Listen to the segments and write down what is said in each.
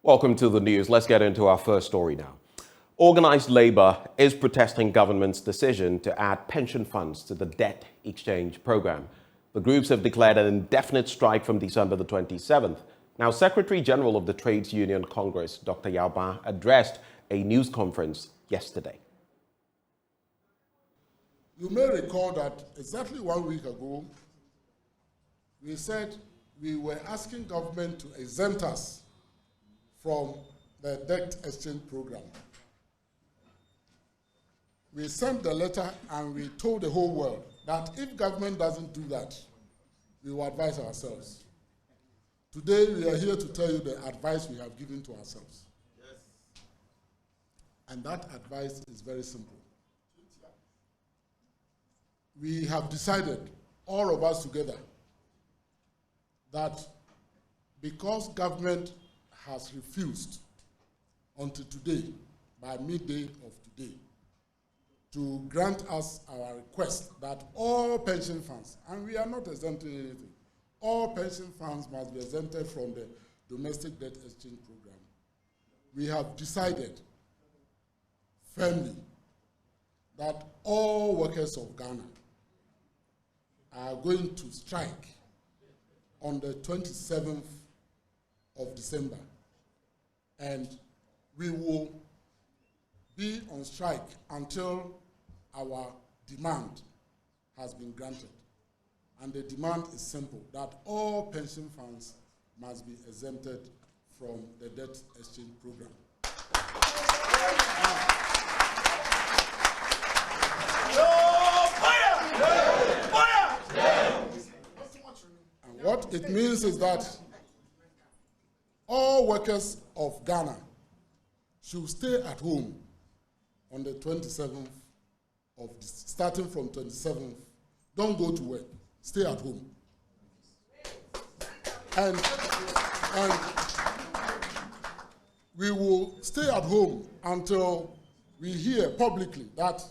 Welcome to the news. Let's get into our first story now. Organized labor is protesting government's decision to add pension funds to the debt exchange program. The groups have declared an indefinite strike from December the 27th. Now, Secretary General of the Trades Union Congress, Dr. Yao addressed a news conference yesterday. You may recall that exactly 1 week ago, we said we were asking government to exempt us from the debt exchange program. We sent the letter and we told the whole world that if government doesn't do that, we will advise ourselves. Today, we are here to tell you the advice we have given to ourselves. Yes. And that advice is very simple. We have decided, all of us together, that because government has refused until today, by midday of today, to grant us our request that all pension funds, and we are not exempting anything, all pension funds must be exempted from the domestic debt exchange program. We have decided firmly that all workers of Ghana are going to strike on the 27th of December. And we will be on strike until our demand has been granted. And the demand is simple, that all pension funds must be exempted from the debt exchange program. And what it means is that all workers of Ghana should stay at home on the 27th of starting from 27th. Don't go to work. Stay at home. And we will stay at home until we hear publicly that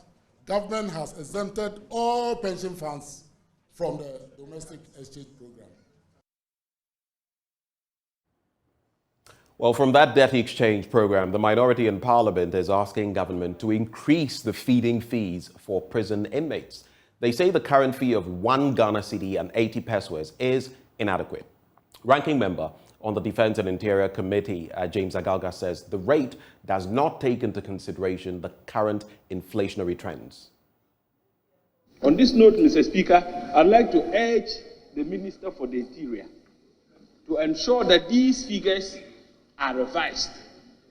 government has exempted all pension funds from the domestic exchange program. Well, from that debt exchange program, the minority in Parliament is asking government to increase the feeding fees for prison inmates. They say the current fee of 1 Ghana cedi and 80 pesos is inadequate. Ranking member on the Defense and Interior Committee, James Agalga, says the rate does not take into consideration the current inflationary trends. On this note, Mr. Speaker, I'd like to urge the Minister for the Interior to ensure that these figures are revised.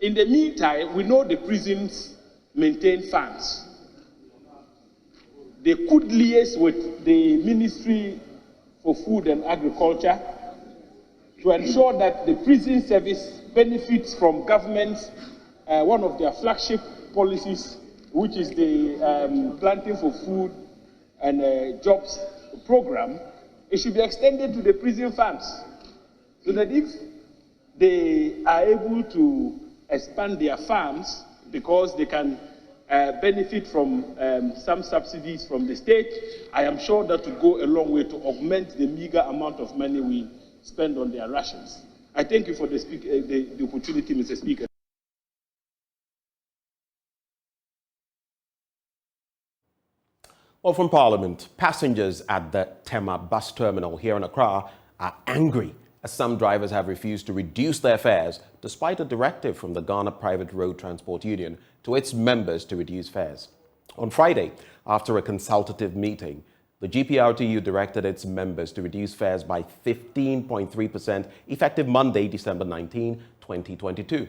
In the meantime, we know the prisons maintain funds. They could liaise with the Ministry for Food and Agriculture to ensure that the prison service benefits from government's one of their flagship policies, which is the Planting for Food and Jobs program. It should be extended to the prison funds so that if they are able to expand their farms because they can benefit from some subsidies from the state, I am sure that will go a long way to augment the meager amount of money we spend on their rations. I thank you for the opportunity, Mr. Speaker. Well, from Parliament, passengers at the Tema bus terminal here in Accra are angry as some drivers have refused to reduce their fares despite a directive from the Ghana Private Road Transport Union to its members to reduce fares. On Friday, after a consultative meeting, the GPRTU directed its members to reduce fares by 15.3% effective Monday, December 19, 2022.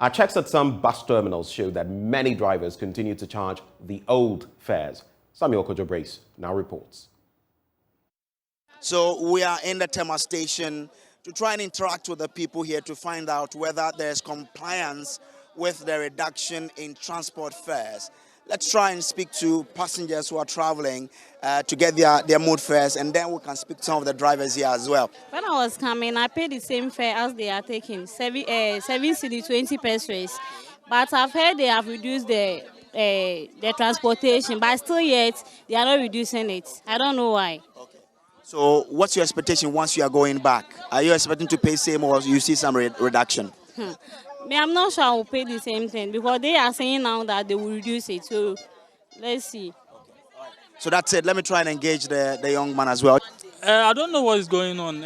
Our checks at some bus terminals show that many drivers continue to charge the old fares. Samuel Kojo-Brace now reports. So we are in the Tema station to try and interact with the people here to find out whether there's compliance with the reduction in transport fares. Let's try and speak to passengers who are traveling to get their mood fares, and then we can speak to some of the drivers here as well. When I was coming, I paid the same fare as they are taking, 7 cedi 20 pesos. But I've heard they have reduced the transportation, but still yet they are not reducing it. I don't know why. Okay. So what's your expectation once you are going back? Are you expecting to pay same or you see some reduction? Me, I'm not sure I will pay the same thing because they are saying now that they will reduce it. So let's see. So that's it. Let me try and engage the young man as well. I don't know what is going on.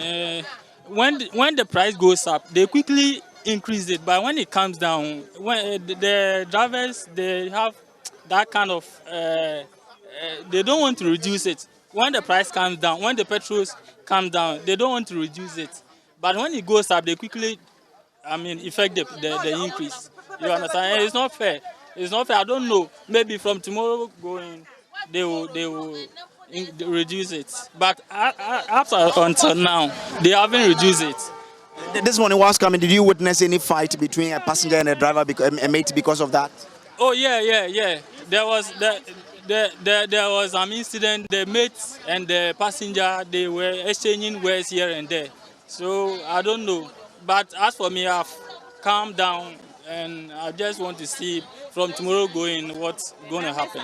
When the price goes up, they quickly increase it. But when it comes down, when the drivers, they have that kind of, they don't want to reduce it. When the price comes down, when the petrols come down, they don't want to reduce it. But when it goes up, they quickly, effect the increase. You understand? It's not fair. It's not fair. I don't know. Maybe from tomorrow going, they will reduce it. But up until now, they haven't reduced it. This morning whilst coming, did you witness any fight between a passenger and a driver, a mate, because of that? Oh yeah. There was an incident. The mate and the passenger, they were exchanging words here and there. So I don't know. But as for me, I've calmed down and I just want to see from tomorrow going what's going to happen.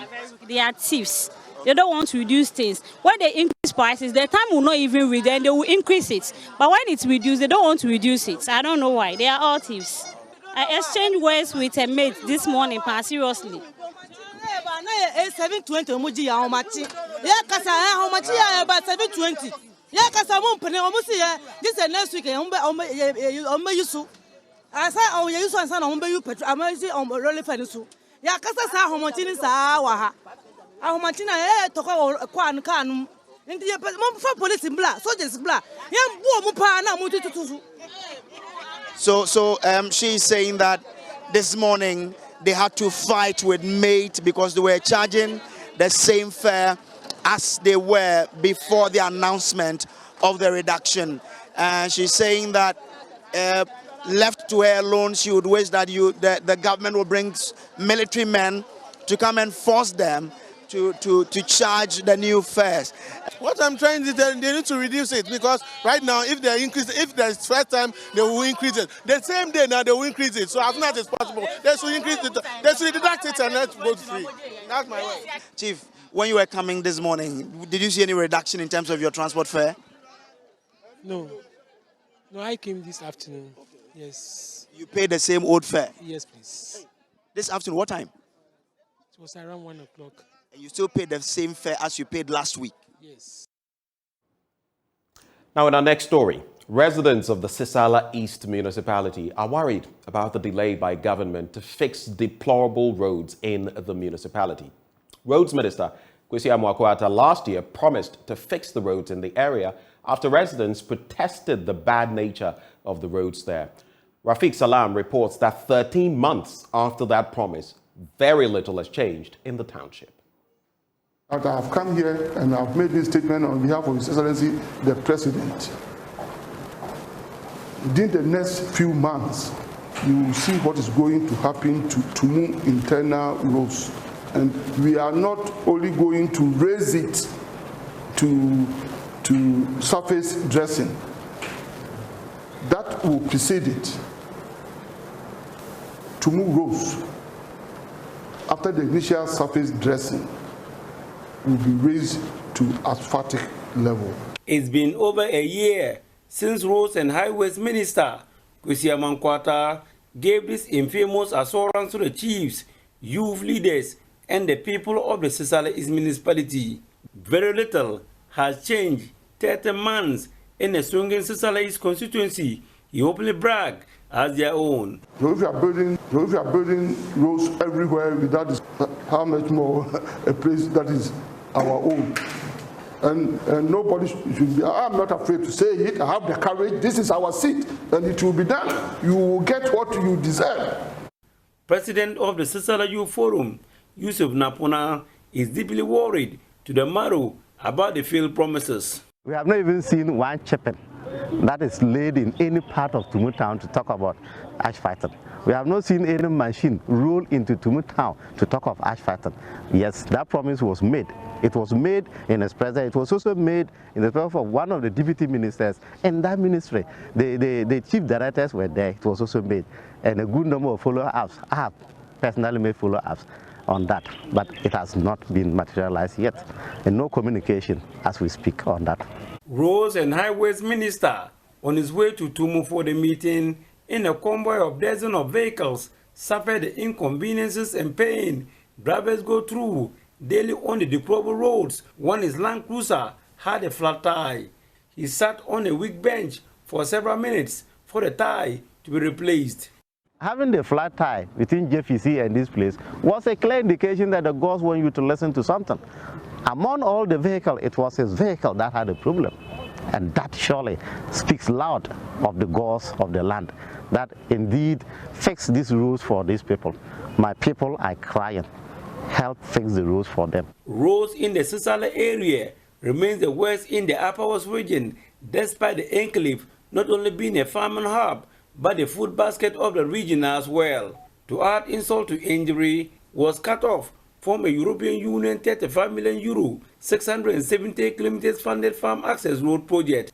They are thieves. They don't want to reduce things. When they increase prices, the time will not even read, then they will increase it. But when it's reduced, they don't want to reduce it. I don't know why. They are all thieves. I exchanged words with a mate this morning, seriously. 720 muji ya omachi ya kasa ya omachi ya ba 720 ya kasa mo mpene o musi ya this next week o yusu asa o yusu ansa na o be yu petrol amasi o role fanisu ya kasa sa omachi ni sa wa ha omachi na toko kwa kanu ndi ye mo fa police bla soldiers bla ya bu o mu pa na mu tututu. So she's saying that this morning they had to fight with mate because they were charging the same fare as they were before the announcement of the reduction. And she's saying that left to her alone, she would wish that the government will bring military men to come and force them to charge the new fares. What I'm trying to tell, they need to reduce it because right now, if there's first time, they will increase it. The same day now, they will increase it. So as soon as it's possible, they should increase it. They should deduct it and let go free. That's my way. Chief, when you were coming this morning, did you see any reduction in terms of your transport fare? No, I came this afternoon. Yes. You paid the same old fare? Yes, please. This afternoon, what time? It was around 1 o'clock. And you still paid the same fare as you paid last week? Yes. Now, in our next story, residents of the Sisala East municipality are worried about the delay by government to fix deplorable roads in the municipality. Roads Minister Kwesi Amoako-Attah last year promised to fix the roads in the area after residents protested the bad nature of the roads there. Rafiq Salam reports that 13 months after that promise, very little has changed in the township. I have come here and I've made this statement on behalf of His Excellency the President. Within the next few months, you will see what is going to happen to Tumu internal roads. And we are not only going to raise it to surface dressing. That will precede it. Tumu roads, after the initial surface dressing, will be raised to asphaltic level. It's been over a year since Roads and Highways Minister Kwesi Amoako-Attah gave this infamous assurance to the chiefs, youth leaders, and the people of the Sisala East municipality. Very little has changed 30 months in the Swinging Sisala East constituency. He openly bragged as their own. So if you are building roads everywhere, that is how much more a place that is our own. And nobody should be, I'm not afraid to say it, I have the courage, this is our seat, and it will be done. You will get what you deserve. President of the Sisala Youth Forum, Yusuf Napuna, is deeply worried to the marrow about the failed promises. We have not even seen one chipping that is laid in any part of Tumu town to talk about asphalting. We have not seen any machine roll into Tumu town to talk of asphalting. Yes, that promise was made. It was made in his presence. It was also made in the presence of one of the deputy ministers in that ministry. The chief directors were there. It was also made. And a good number of follow-ups. I have personally made follow-ups on that, but it has not been materialized yet. And no communication as we speak on that. Roads and Highways Minister, on his way to Tumu for the meeting, in a convoy of dozens of vehicles suffer the inconveniences and pain drivers go through daily on the deplorable roads. One is Land Cruiser had a flat tire. He sat on a weak bench for several minutes for the tire to be replaced. Having the flat tire between JFC and this place was a clear indication that the gods want you to listen to something. Among all the vehicles, it was his vehicle that had a problem. And that surely speaks loud of the gods of the land, that indeed fix these rules for these people. My people are crying. Help fix the rules for them. Roads in the Sisala area remains the worst in the Upper West region, despite the enclave not only being a farming hub, but the food basket of the region as well. To add insult to injury, was cut off from a European Union 35 million euro, 670 kilometers funded farm access road project.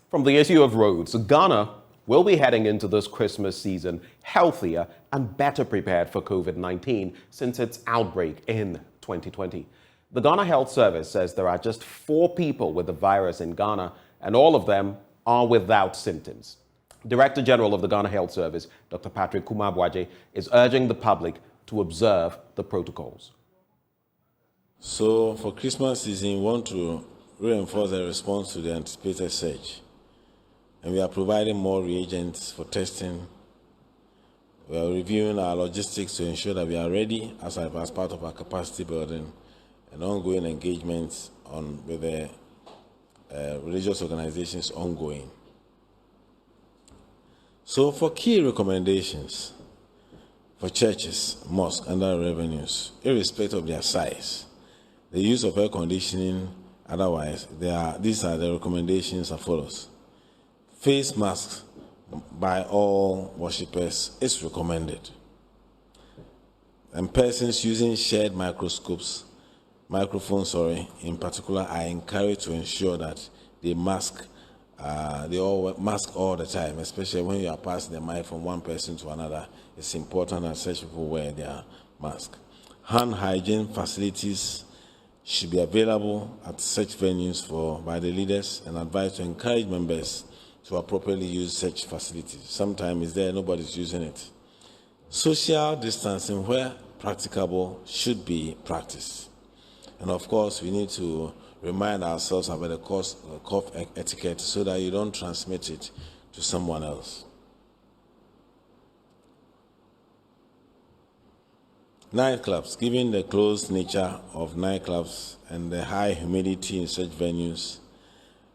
From the issue of roads, Ghana will be heading into this Christmas season healthier and better prepared for COVID-19 since its outbreak in 2020. The Ghana Health Service says there are just 4 people with the virus in Ghana, and all of them are without symptoms. Director General of the Ghana Health Service, Dr. Patrick Kumabwaje, is urging the public to observe the protocols. So for Christmas season, we want to reinforce the response to the anticipated surge. And we are providing more reagents for testing. We are reviewing our logistics to ensure that we are ready as part of our capacity building and ongoing engagements with the religious organizations ongoing. So for key recommendations for churches, mosques, and other revenues, irrespective of their size, the use of air conditioning, otherwise, these are the recommendations as follows. Face masks by all worshippers is recommended. And persons using shared microphones, in particular, are encouraged to ensure that they all mask all the time, especially when you are passing the mic from one person to another. It's important that such people wear their mask. Hand hygiene facilities should be available at such venues by the leaders and advised to encourage members to appropriately use such facilities. Sometimes it's there, nobody's using it. Social distancing, where practicable, should be practiced. And of course, we need to remind ourselves about the cough etiquette so that you don't transmit it to someone else. Nightclubs, given the closed nature of nightclubs and the high humidity in such venues,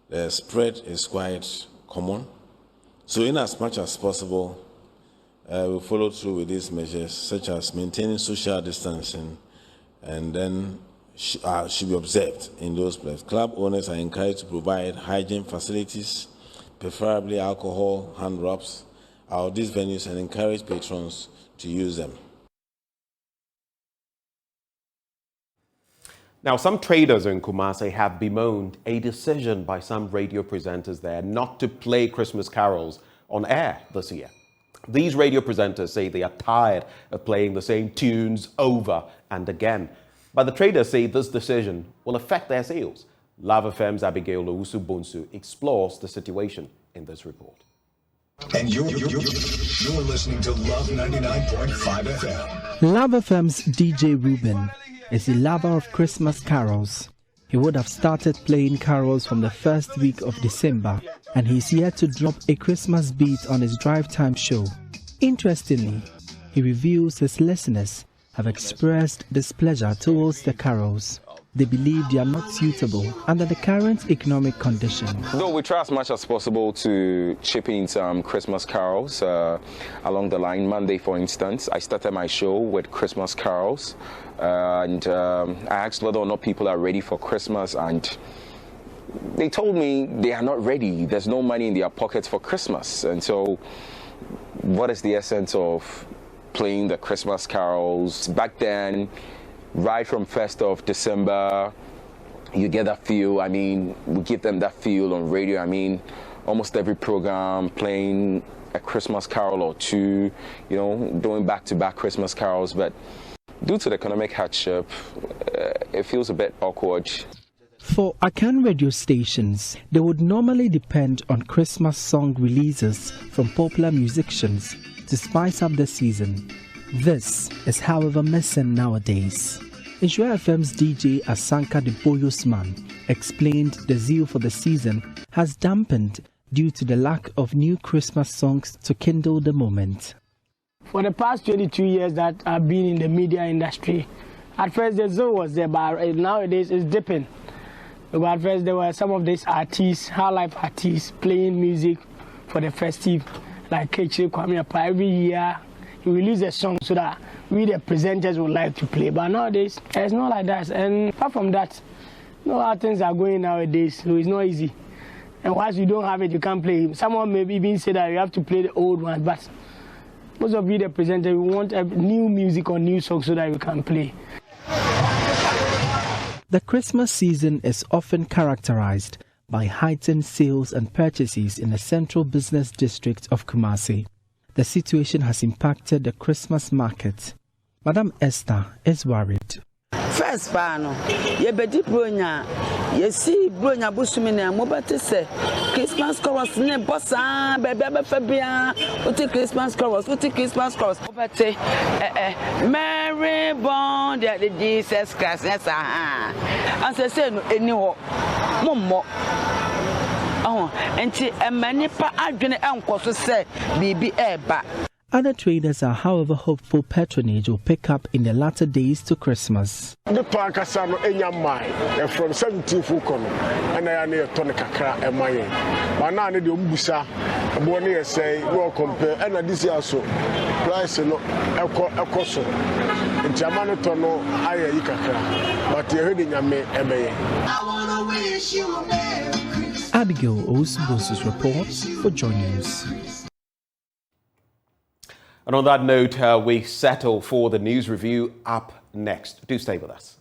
the spread is quite common. So in as much as possible, we follow through with these measures, such as maintaining social distancing, and then should be observed in those places. Club owners are encouraged to provide hygiene facilities, preferably alcohol, hand rubs, out of these venues, and encourage patrons to use them. Now, some traders in Kumasi have bemoaned a decision by some radio presenters there not to play Christmas carols on air this year. These radio presenters say they are tired of playing the same tunes over and again. But the traders say this decision will affect their sales. Love FM's Abigail Owusu-Bonsu explores the situation in this report. And you're listening to Love 99.5 FM. Love FM's DJ Ruben is a lover of Christmas carols. He would have started playing carols from the first week of December, and he's yet to drop a Christmas beat on his drive time show. Interestingly, he reveals his listeners have expressed displeasure towards the carols. They believe they are not suitable under the current economic condition. Though we try as much as possible to chip in some Christmas carols along the line. Monday, for instance, I started my show with Christmas carols, and I asked whether or not people are ready for Christmas, and they told me they are not ready. There's no money in their pockets for Christmas. And so what is the essence of playing the Christmas carols? Back then, right from 1st of December, you get that feel. I mean, we give them that feel on radio. I mean, almost every program playing a Christmas carol or two, you know, doing back-to-back Christmas carols. But due to the economic hardship, it feels a bit awkward. For Akan radio stations, they would normally depend on Christmas song releases from popular musicians to spice up the season. This is, however, missing nowadays. Insure FM's DJ Asanka de Boyosman explained the zeal for the season has dampened due to the lack of new Christmas songs to kindle the moment. For the past 22 years that I've been in the media industry, at first the zeal was there, but nowadays it's dipping. But at first there were some of these artists, high-life artists, playing music for the festive, like Kechi Kwame Appa. Every year he release a song so that we the presenters would like to play. But nowadays it's not like that. And apart from that, you know how things are going nowadays, so it's not easy. And once you don't have it, you can't play. Someone may even say that you have to play the old ones, but most of you the presenters, we want new music or new songs so that we can play. The Christmas season is often characterized by heightened sales and purchases in the central business district of Kumasi. The situation has impacted the Christmas market. Madam Esther is worried. First pano, ye bedi bronya, ye see bronya busumine mobati se Christmas chorus ne bossa bebe febia uti Christmas chorus mobati Mary born the Jesus Christ yes and say no eniwo mommo enti emani pa adwene enkoso se bibi eba. Other traders are, however, hopeful patronage will pick up in the latter days to Christmas. The park has from 17 Fukon, and I am near Tonakaka and my but now the Umbusa, Bonnie say, well compare, and this year so price no a coso. In Jamanatono, I Ikaka, but you're heading a me. I want to wish you a Merry Christmas. Abigail Osbosus reports for Joy News. And on that note, we settle for the news review up next. Do stay with us.